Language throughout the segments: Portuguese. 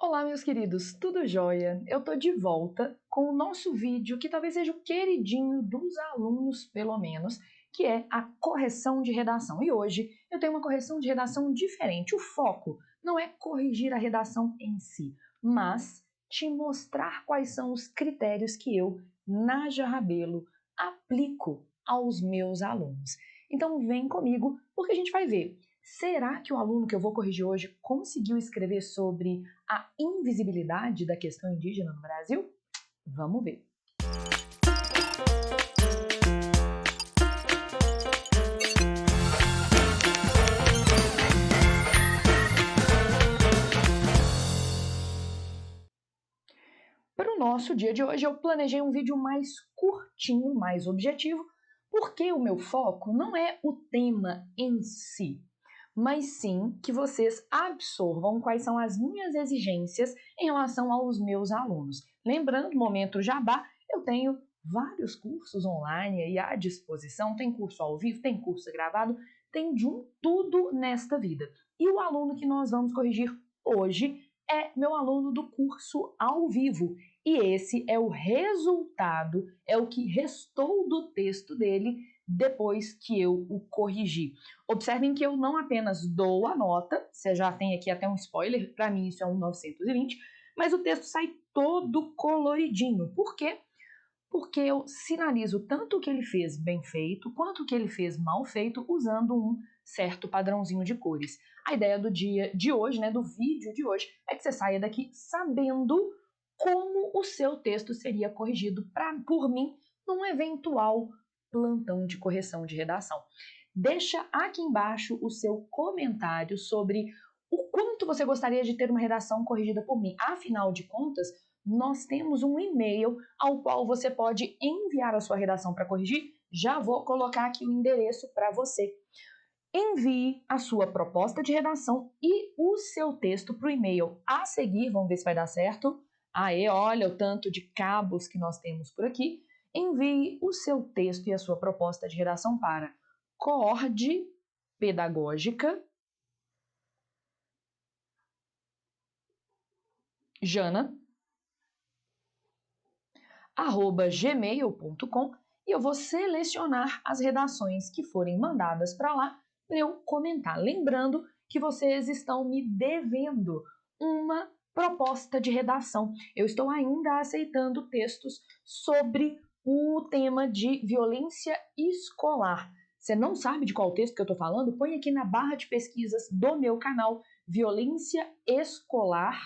Olá, meus queridos, tudo jóia? Eu tô de volta com o nosso vídeo que talvez seja o queridinho dos alunos, pelo menos, que é a correção de redação. E hoje eu tenho uma correção de redação diferente. O foco não é corrigir a redação em si, mas te mostrar quais são os critérios que eu, Nádia Rabelo, aplico aos meus alunos. Então vem comigo, porque a gente vai ver. Será que o aluno que eu vou corrigir hoje conseguiu escrever sobre a invisibilidade da questão indígena no Brasil? Vamos ver. Para o nosso dia de hoje, eu planejei um vídeo mais curtinho, mais objetivo, porque o meu foco não é o tema em si, mas sim que vocês absorvam quais são as minhas exigências em relação aos meus alunos. Lembrando, momento jabá, eu tenho vários cursos online aí à disposição, tem curso ao vivo, tem curso gravado, tem de tudo nesta vida. E o aluno que nós vamos corrigir hoje é meu aluno do curso ao vivo. E esse é o resultado, é o que restou do texto dele depois que eu o corrigi. Observem que eu não apenas dou a nota, você já tem aqui até um spoiler, para mim isso é um 920, mas o texto sai todo coloridinho. Por quê? Porque eu sinalizo tanto o que ele fez bem feito, quanto o que ele fez mal feito, usando um certo padrãozinho de cores. A ideia do dia de hoje, do vídeo de hoje, é que você saia daqui sabendo como o seu texto seria corrigido por mim num eventual plantão de correção de redação. Deixa aqui embaixo o seu comentário sobre o quanto você gostaria de ter uma redação corrigida por mim. Afinal de contas, nós temos um e-mail ao qual você pode enviar a sua redação para corrigir. Já vou colocar aqui o endereço para você. Envie a sua proposta de redação e o seu texto para o e-mail a seguir. Vamos ver se vai dar certo. Aê, olha o tanto de cabos que nós temos por aqui. Envie o seu texto e a sua proposta de redação para coordpedagógica jana@gmail.com e eu vou selecionar as redações que forem mandadas para lá para eu comentar. Lembrando que vocês estão me devendo uma proposta de redação. Eu estou ainda aceitando textos sobre o tema de violência escolar. Você não sabe de qual texto que eu estou falando? Põe aqui na barra de pesquisas do meu canal Violência Escolar,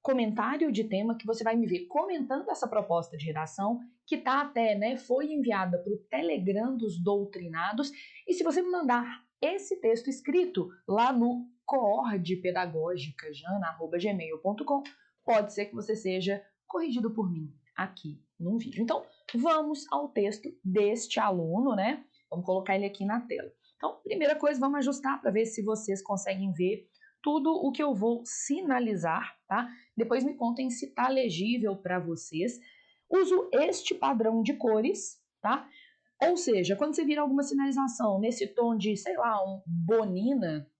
comentário de tema, que você vai me ver comentando essa proposta de redação, que tá até, foi enviada para o Telegram dos doutrinados. E se você me mandar esse texto escrito lá no coordpedagógicajana@gmail.com, pode ser que você seja corrigido por mim aqui num vídeo. Então, vamos ao texto deste aluno, Vamos colocar ele aqui na tela. Então, primeira coisa, vamos ajustar para ver se vocês conseguem ver tudo o que eu vou sinalizar, tá? Depois me contem se tá legível para vocês. Uso este padrão de cores, tá? Ou seja, quando você vira alguma sinalização nesse tom de, sei lá, um bonina,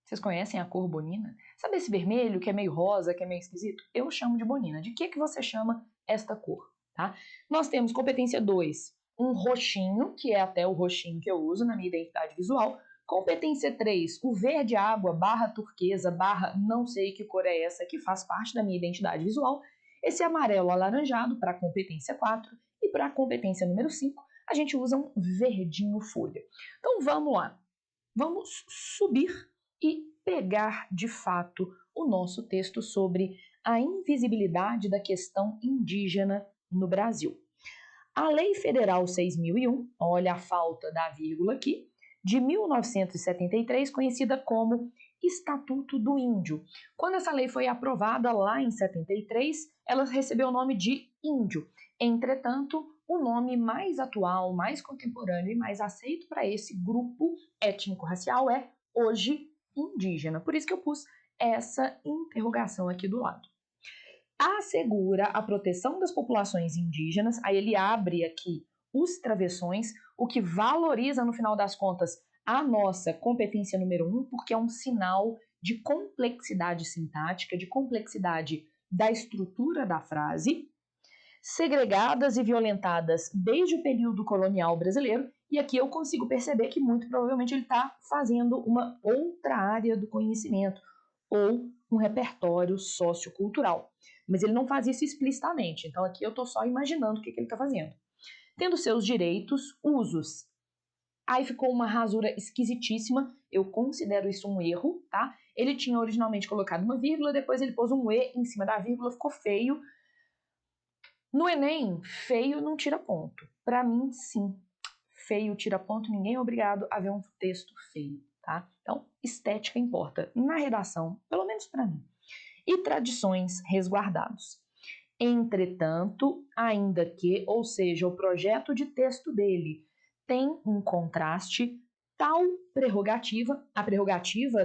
vocês conhecem a cor bonina? Sabe esse vermelho que é meio rosa, que é meio esquisito? Eu chamo de bonina. De que você chama esta cor, tá? Nós temos competência 2, um roxinho, que é até o roxinho que eu uso na minha identidade visual. Competência 3, o verde água, barra turquesa, barra não sei que cor é essa, que faz parte da minha identidade visual. Esse amarelo alaranjado para a competência 4 e para a competência número 5, a gente usa um verdinho folha. Então vamos lá, vamos subir e pegar de fato o nosso texto sobre a invisibilidade da questão indígena no Brasil. A Lei Federal 6.001, olha a falta da vírgula aqui, de 1973, conhecida como Estatuto do Índio. Quando essa lei foi aprovada lá em 73, ela recebeu o nome de Índio. Entretanto, o nome mais atual, mais contemporâneo e mais aceito para esse grupo étnico-racial é hoje indígena. Por isso que eu pus essa interrogação aqui do lado. Assegura a proteção das populações indígenas, aí ele abre aqui os travessões, o que valoriza, no final das contas, a nossa competência número 1, porque é um sinal de complexidade sintática, de complexidade da estrutura da frase, segregadas e violentadas desde o período colonial brasileiro, e aqui eu consigo perceber que muito provavelmente ele está fazendo uma outra área do conhecimento, ou um repertório sociocultural. Mas ele não faz isso explicitamente, então aqui eu estou só imaginando o que ele está fazendo. Tendo seus direitos, usos. Aí ficou uma rasura esquisitíssima, eu considero isso um erro, tá? Ele tinha originalmente colocado uma vírgula, depois ele pôs um E em cima da vírgula, ficou feio. No Enem, feio não tira ponto. Para mim, sim. Feio tira ponto, ninguém é obrigado a ver um texto feio, tá? Então, estética importa na redação, pelo menos para mim. E tradições resguardados. Entretanto, ainda que, ou seja, o projeto de texto dele tem um contraste, tal prerrogativa, a prerrogativa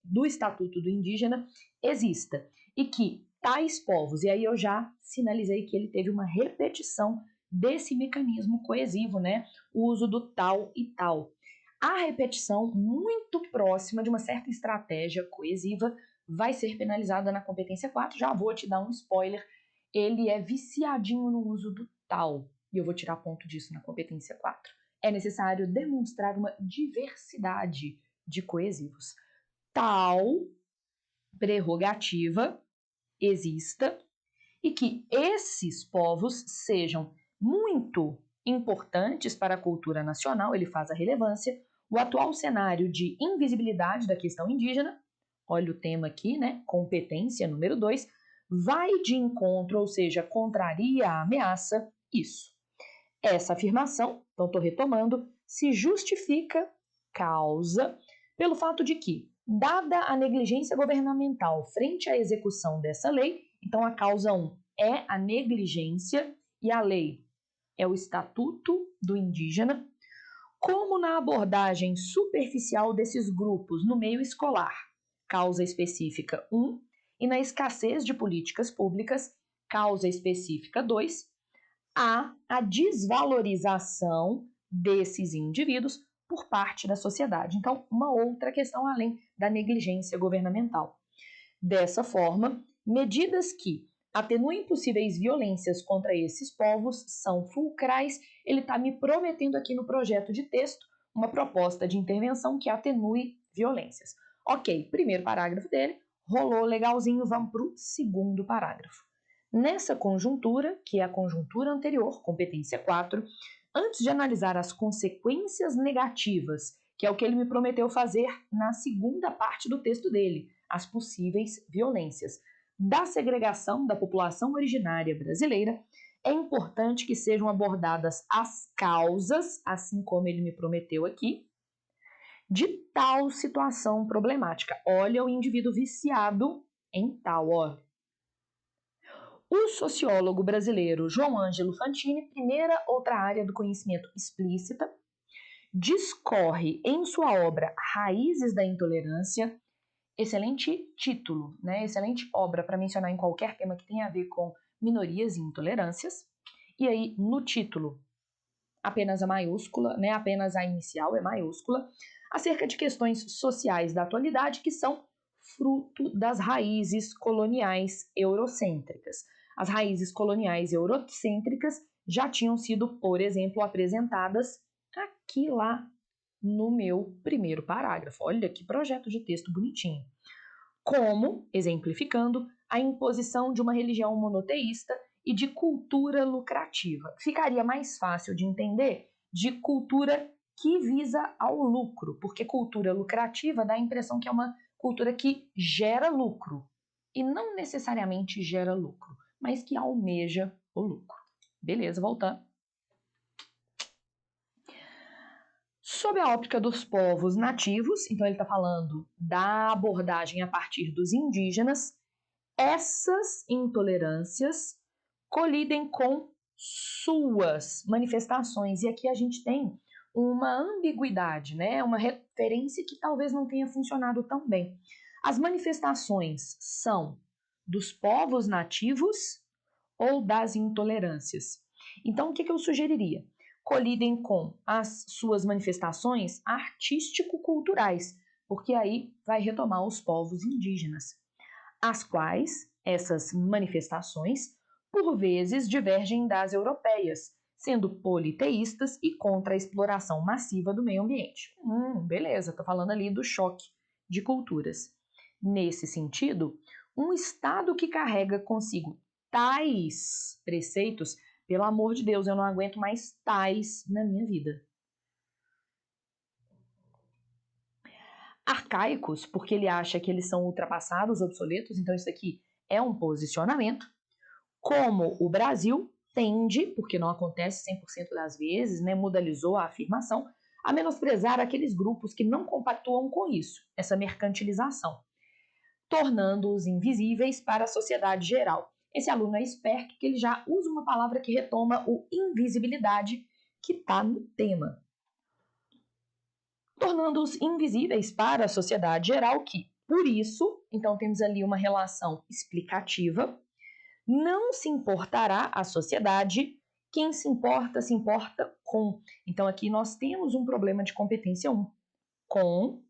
do Estatuto do Indígena exista, e que tais povos, e aí eu já sinalizei que ele teve uma repetição desse mecanismo coesivo, né? O uso do tal e tal. A repetição muito próxima de uma certa estratégia coesiva vai ser penalizada na competência 4, já vou te dar um spoiler, ele é viciadinho no uso do tal, e eu vou tirar ponto disso na competência 4. É necessário demonstrar uma diversidade de coesivos. Tal prerrogativa exista e que esses povos sejam muito importantes para a cultura nacional, ele faz a relevância, o atual cenário de invisibilidade da questão indígena, olha o tema aqui, né? Competência número 2, vai de encontro, ou seja, contraria a ameaça, isso. Essa afirmação, então estou retomando, se justifica causa pelo fato de que, dada a negligência governamental frente à execução dessa lei, então a causa 1 é a negligência e a lei é o Estatuto do Indígena, como na abordagem superficial desses grupos no meio escolar, causa específica 1, e na escassez de políticas públicas, causa específica 2, há a desvalorização desses indivíduos por parte da sociedade. Então, uma outra questão além da negligência governamental. Dessa forma, medidas que atenuem possíveis violências contra esses povos são fulcrais. Ele está me prometendo aqui no projeto de texto uma proposta de intervenção que atenue violências. Ok, primeiro parágrafo dele, rolou legalzinho, vamos para o segundo parágrafo. Nessa conjuntura, que é a conjuntura anterior, competência 4, antes de analisar as consequências negativas, que é o que ele me prometeu fazer na segunda parte do texto dele, as possíveis violências da segregação da população originária brasileira, é importante que sejam abordadas as causas, assim como ele me prometeu aqui, de tal situação problemática. Olha o indivíduo viciado em tal, ó. O sociólogo brasileiro João Ângelo Fantini, primeira outra área do conhecimento explícita, discorre em sua obra Raízes da Intolerância, excelente título, né? Excelente obra para mencionar em qualquer tema que tenha a ver com minorias e intolerâncias. E aí, no título, apenas a maiúscula, né? Apenas a inicial é maiúscula, acerca de questões sociais da atualidade que são fruto das raízes coloniais eurocêntricas. As raízes coloniais eurocêntricas já tinham sido, por exemplo, apresentadas aqui lá no meu primeiro parágrafo. Olha que projeto de texto bonitinho. Como, exemplificando, a imposição de uma religião monoteísta e de cultura lucrativa. Ficaria mais fácil de entender de cultura que visa ao lucro, porque cultura lucrativa dá a impressão que é uma cultura que gera lucro, e não necessariamente gera lucro, mas que almeja o lucro. Beleza, voltando. Sob a óptica dos povos nativos, então ele está falando da abordagem a partir dos indígenas, essas intolerâncias colidem com suas manifestações. E aqui a gente tem uma ambiguidade, né? Uma referência que talvez não tenha funcionado tão bem. As manifestações são dos povos nativos ou das intolerâncias? Então, o que eu sugeriria? Colidem com as suas manifestações artístico-culturais, porque aí vai retomar os povos indígenas, as quais essas manifestações, por vezes, divergem das europeias, sendo politeístas e contra a exploração massiva do meio ambiente. Beleza, estou falando ali do choque de culturas. Nesse sentido, um Estado que carrega consigo tais preceitos, pelo amor de Deus, eu não aguento mais tais na minha vida. Arcaicos, porque ele acha que eles são ultrapassados, obsoletos, então isso aqui é um posicionamento. Como o Brasil tende, porque não acontece 100% das vezes, né, modalizou a afirmação, a menosprezar aqueles grupos que não compactuam com isso, essa mercantilização, tornando-os invisíveis para a sociedade geral. Esse aluno é esperto que ele já usa uma palavra que retoma o invisibilidade que está no tema. Tornando-os invisíveis para a sociedade geral que, por isso, então temos ali uma relação explicativa, não se importará a sociedade, quem se importa com. Então aqui nós temos um problema de competência 1, com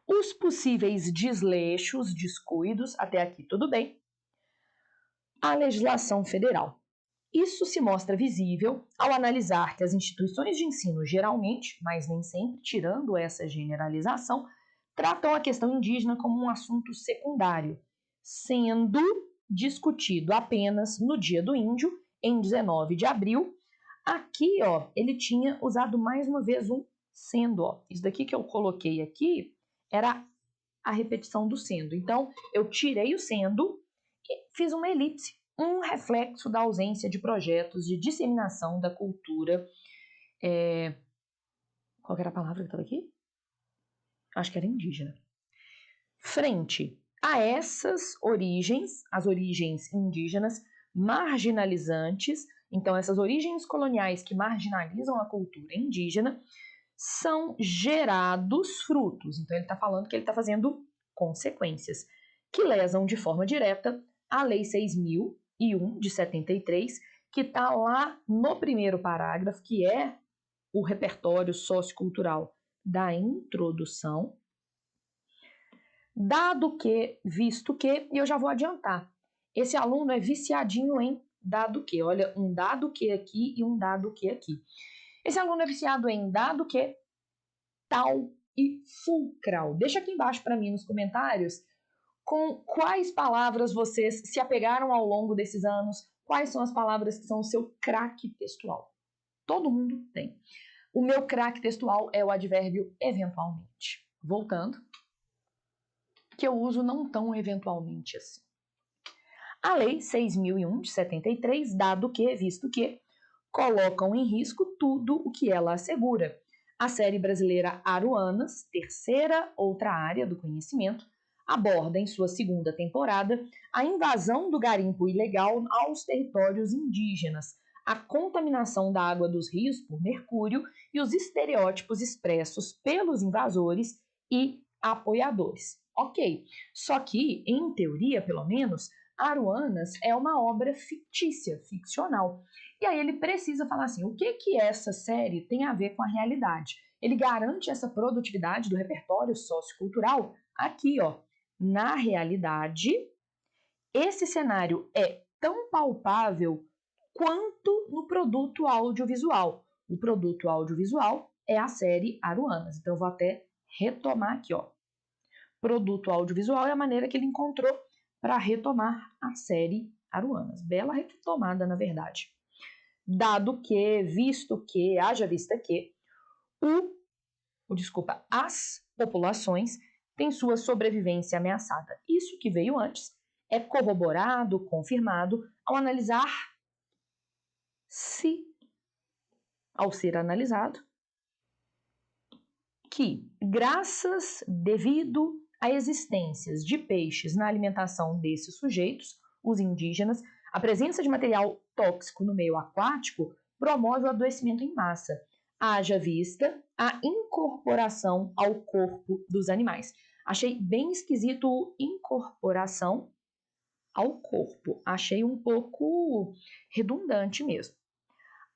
os possíveis desleixos, descuidos, até aqui tudo bem, a legislação federal. Isso se mostra visível ao analisar que as instituições de ensino geralmente, mas nem sempre, tirando essa generalização, tratam a questão indígena como um assunto secundário, sendo discutido apenas no Dia do Índio, em 19 de abril. Aqui, ó, ele tinha usado mais uma vez um sendo, ó. Isso daqui que eu coloquei aqui era a repetição do sendo. Então, eu tirei o sendo e fiz uma elipse, um reflexo da ausência de projetos de disseminação da cultura. Qual era a palavra que estava aqui? Acho que era indígena. Frente a essas origens, as origens indígenas marginalizantes, então essas origens coloniais que marginalizam a cultura indígena, são gerados frutos. Então ele está falando que ele está fazendo consequências que lesam de forma direta a Lei 6.001 de 73, que está lá no primeiro parágrafo, que é o repertório sociocultural da introdução. Dado que, visto que, e eu já vou adiantar, esse aluno é viciadinho em dado que. Olha, um dado que aqui e um dado que aqui. Esse aluno é viciado em dado que, tal e fulcral. Deixa aqui embaixo para mim nos comentários com quais palavras vocês se apegaram ao longo desses anos, quais são as palavras que são o seu craque textual. Todo mundo tem. O meu craque textual é o advérbio eventualmente. Voltando, que eu uso não tão eventualmente assim. A Lei 6.001 de 73, dado que, visto que, colocam em risco tudo o que ela assegura. A série brasileira Aruanas, terceira outra área do conhecimento, aborda em sua segunda temporada a invasão do garimpo ilegal aos territórios indígenas, a contaminação da água dos rios por mercúrio e os estereótipos expressos pelos invasores e apoiadores. Ok, só que, em teoria, pelo menos, Aruanas é uma obra fictícia, ficcional. E aí ele precisa falar assim, o que essa série tem a ver com a realidade? Ele garante essa produtividade do repertório sociocultural aqui, ó. Na realidade, esse cenário é tão palpável quanto no produto audiovisual. O produto audiovisual é a série Aruanas. Então eu vou até retomar aqui, ó. Produto audiovisual é a maneira que ele encontrou para retomar a série Aruanas. Bela retomada, na verdade. Dado que, visto que, haja vista que, as populações têm sua sobrevivência ameaçada. Isso que veio antes é corroborado, confirmado, ao analisar se, ao ser analisado, que, graças devido a existências de peixes na alimentação desses sujeitos, os indígenas, a presença de material tóxico no meio aquático promove o adoecimento em massa, haja vista a incorporação ao corpo dos animais. Achei bem esquisito incorporação ao corpo. Achei um pouco redundante mesmo.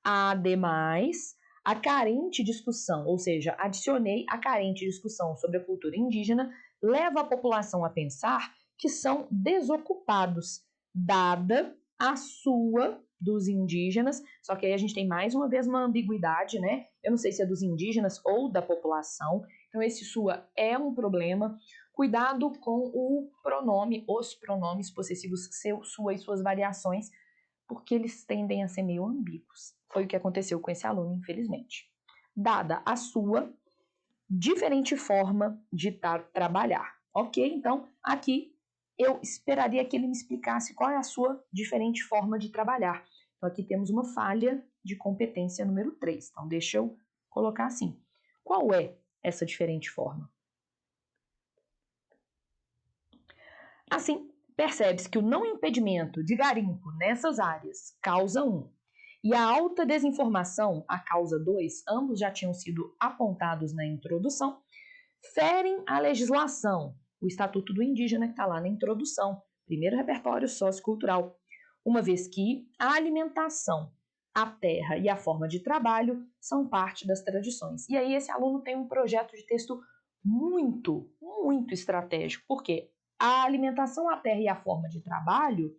Ademais, A carente discussão, ou seja, adicionei a carente discussão sobre a cultura indígena, leva a população a pensar que são desocupados, dada a sua dos indígenas, só que aí a gente tem mais uma vez uma ambiguidade, né? Eu não sei se é dos indígenas ou da população, então esse sua é um problema. Cuidado com o pronome, os pronomes possessivos seu, sua e suas variações, porque eles tendem a ser meio ambíguos. Foi o que aconteceu com esse aluno, infelizmente. Dada a sua diferente forma de trabalhar. Ok? Então, aqui eu esperaria que ele me explicasse qual é a sua diferente forma de trabalhar. Então, aqui temos uma falha de competência número 3. Então, deixa eu colocar assim. Qual é essa diferente forma? Assim, percebe-se que o não impedimento de garimpo nessas áreas, causa 1, e a alta desinformação, a causa 2, ambos já tinham sido apontados na introdução, ferem a legislação, o Estatuto do Indígena que está lá na introdução, primeiro repertório sociocultural, uma vez que a alimentação, a terra e a forma de trabalho são parte das tradições. E aí esse aluno tem um projeto de texto muito estratégico, porque a alimentação, a terra e a forma de trabalho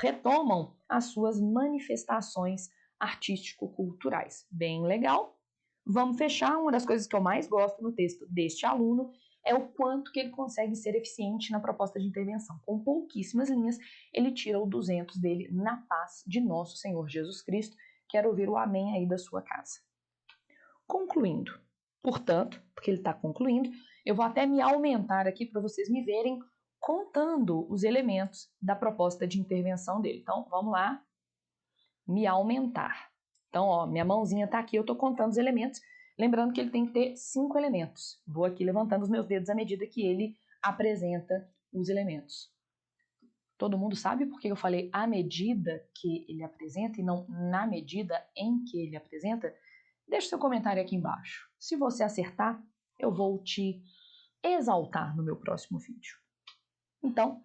retomam as suas manifestações artístico-culturais. Bem legal. Vamos fechar. Uma das coisas que eu mais gosto no texto deste aluno é o quanto que ele consegue ser eficiente na proposta de intervenção. Com pouquíssimas linhas, ele tira o 200 dele na paz de nosso Senhor Jesus Cristo. Quero ouvir o amém aí da sua casa. Concluindo, portanto, porque ele está concluindo, eu vou até me aumentar aqui para vocês me verem contando os elementos da proposta de intervenção dele. Então, vamos lá, me aumentar. Então, ó, minha mãozinha está aqui, eu estou contando os elementos. Lembrando que ele tem que ter 5 elementos. Vou aqui levantando os meus dedos à medida que ele apresenta os elementos. Todo mundo sabe por que eu falei à medida que ele apresenta e não na medida em que ele apresenta? Deixe seu comentário aqui embaixo. Se você acertar, eu vou te exaltar no meu próximo vídeo. Então,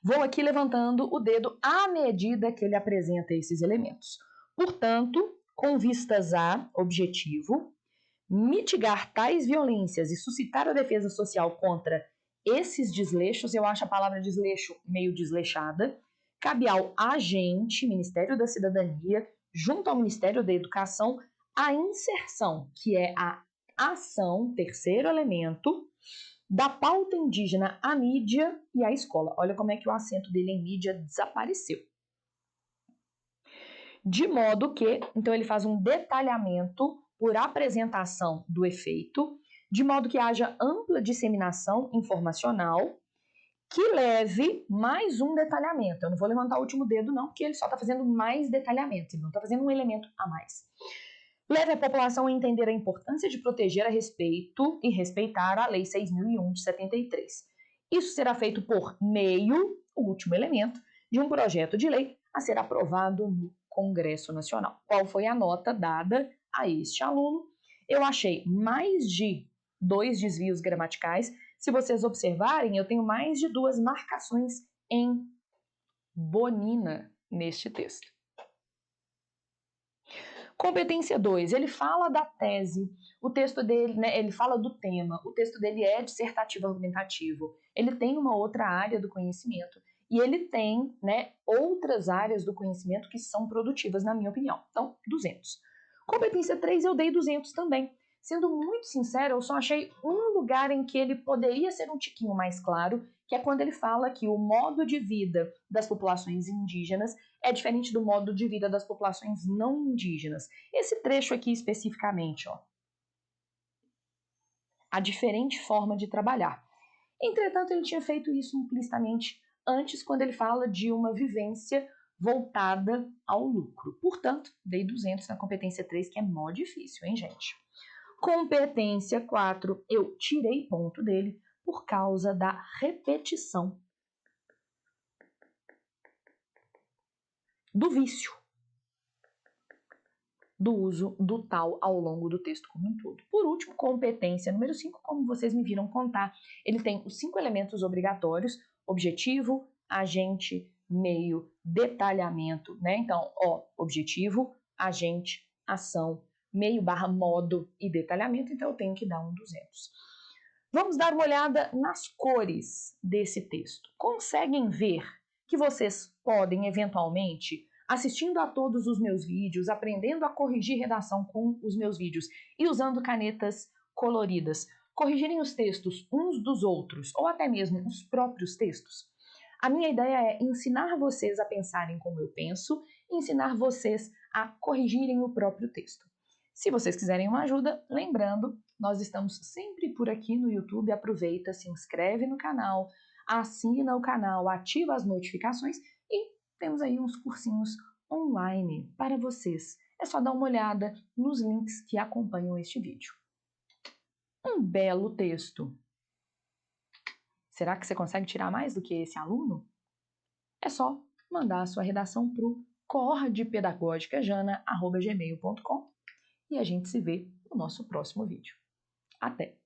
vou aqui levantando o dedo à medida que ele apresenta esses elementos. Portanto, com vistas a objetivo, mitigar tais violências e suscitar a defesa social contra esses desleixos, eu acho a palavra desleixo meio desleixada, cabe ao agente, Ministério da Cidadania, junto ao Ministério da Educação, a inserção, que é a ação, terceiro elemento, da pauta indígena à mídia e à escola. Olha como é que o acento dele em mídia desapareceu. De modo que, então ele faz um detalhamento por apresentação do efeito, de modo que haja ampla disseminação informacional que leve mais um detalhamento. Eu não vou levantar o último dedo não, porque ele só está fazendo mais detalhamento, ele não está fazendo um elemento a mais. Leve a população a entender a importância de proteger a respeito e respeitar a Lei 6.001 de 73. Isso será feito por meio, o último elemento, de um projeto de lei a ser aprovado no Congresso Nacional. Qual foi a nota dada a este aluno? Eu achei mais de 2 desvios gramaticais. Se vocês observarem, eu tenho mais de 2 marcações em bonina neste texto. Competência 2, ele fala da tese, o texto dele, né, ele fala do tema, o texto dele é dissertativo argumentativo, ele tem uma outra área do conhecimento e ele tem, né, outras áreas do conhecimento que são produtivas, na minha opinião. Então, 200. Competência 3 eu dei 200 também. Sendo muito sincera, eu só achei um lugar em que ele poderia ser um tiquinho mais claro, que é quando ele fala que o modo de vida das populações indígenas é diferente do modo de vida das populações não indígenas. Esse trecho aqui especificamente, ó. A diferente forma de trabalhar. Entretanto, ele tinha feito isso implicitamente antes, quando ele fala de uma vivência voltada ao lucro. Portanto, dei 200 na competência 3, que é mó difícil, hein, gente? Competência 4, eu tirei ponto dele por causa da repetição do vício do uso do tal ao longo do texto como um todo. Por último, competência número 5, como vocês me viram contar, ele tem os 5 elementos obrigatórios: objetivo, agente, meio, detalhamento, né? Então, ó, objetivo, agente, ação, meio/modo e detalhamento, então eu tenho que dar um 200. Vamos dar uma olhada nas cores desse texto. Conseguem ver que vocês podem, eventualmente, assistindo a todos os meus vídeos, aprendendo a corrigir redação com os meus vídeos e usando canetas coloridas, corrigirem os textos uns dos outros ou até mesmo os próprios textos? A minha ideia é ensinar vocês a pensarem como eu penso e ensinar vocês a corrigirem o próprio texto. Se vocês quiserem uma ajuda, lembrando, nós estamos sempre por aqui no YouTube, aproveita, se inscreve no canal, assina o canal, ativa as notificações e temos aí uns cursinhos online para vocês. É só dar uma olhada nos links que acompanham este vídeo. Um belo texto. Será que você consegue tirar mais do que esse aluno? É só mandar a sua redação para o cordepedagogicajana@gmail.com e a gente se vê no nosso próximo vídeo. Até!